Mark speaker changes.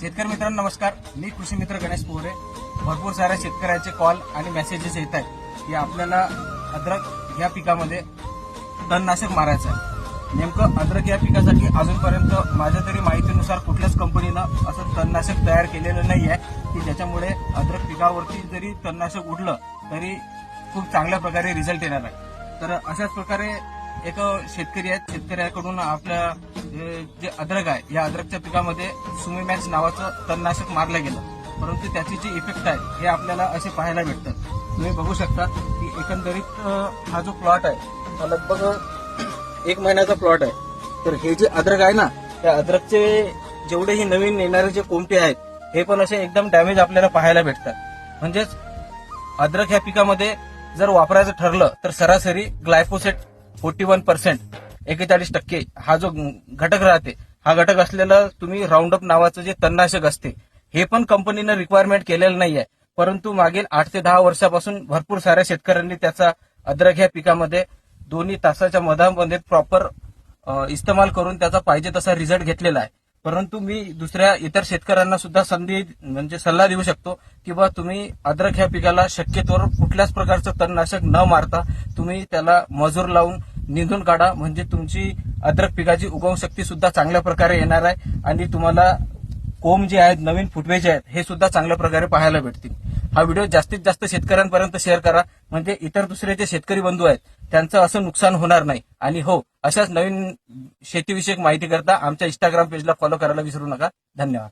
Speaker 1: शेतकरी मित्रांनो नमस्कार. मी कृषी मित्र गणेश पोहरे. भरपूर साऱ्या शेतकऱ्यांचे कॉल आणि मेसेजेस येत आहेत की आपल्याला अद्रक या पिकामध्ये तणनाशक मारायचं आहे. नेमकं अद्रक या पिकासाठी अजूनपर्यंत माझ्या तरी माहितीनुसार कुठल्याच कंपनीनं असं तणनाशक तयार केलेलं नाही आहे की ज्याच्यामुळे अद्रक पिकावरती जरी तणनाशक उडलं तरी खूप चांगल्या प्रकारे रिझल्ट येणार आहे. तर अशाच प्रकारे एक शेतकरी आहेत, शेतकऱ्याकडून आपल्या जे अद्रक आहे या अद्रकच्या पिकामध्ये सुमीमॅक्स नावाचं तणनाशक मारलं गेलं, परंतु त्याची जी इफेक्ट आहे हे आपल्याला असे पाहायला भेटतात. तुम्ही बघू शकता की एकंदरीत हा जो प्लॉट आहे हा लगभग 1 महिन्याचा प्लॉट आहे. तर हे जे अद्रक आहे ना, त्या अद्रकचे जेवढेही नवीन येणारे जे कोंबटे आहेत हे पण असे एकदम डॅमेज आपल्याला पाहायला भेटतात. म्हणजेच अद्रक ह्या पिकामध्ये जर वापरायचं ठरलं तर सरासरी ग्लायफोसेट 41%, 41% हा जो घटक राहते, हा घटक असलेला तुम्ही राऊंडअप नावाचं जे तणनाशक असते हे पण कंपनीनं रिक्वायरमेंट केलेलं नाही आहे. परंतु मागील 8 ते 10 वर्षापासून भरपूर साऱ्या शेतकऱ्यांनी त्याचा अद्रक ह्या पिकामध्ये 2 तासाच्या मधामध्ये प्रॉपर इस्तेमाल करून त्याचा पाहिजे तसा रिझल्ट घेतलेला आहे. परंतु मी दुसऱ्या इतर शेतकऱ्यांना सुद्धा सल्ला देऊ शकतो की बा तुम्ही अद्रक ह्या पिकाला शक्यतोवर कुठल्याच प्रकारचं तणनाशक न मारता तुम्ही त्याला मजूर लावून निंदून काढा, म्हणजे तुमची अद्रक पिकाची उगवण शक्ती सुद्धा चांगल्या प्रकारे येणार आहे आणि तुम्हाला कोंब जे आहेत, नवीन फुटवे जे आहेत हे सुद्धा चांगल्या प्रकारे पाहायला भेटतील. हा व्हिडिओ जास्तीत जास्त शेतकऱ्यांपर्यंत शेअर करा, म्हणजे इतर दुसरे जे शेतकरी बंधू आहेत त्यांचं असं नुकसान होणार नाही. आणि हो, अशाच नवीन शेतीविषयक माहिती करता आमच्या इंस्टाग्राम पेजला फॉलो करायला विसरू नका. धन्यवाद.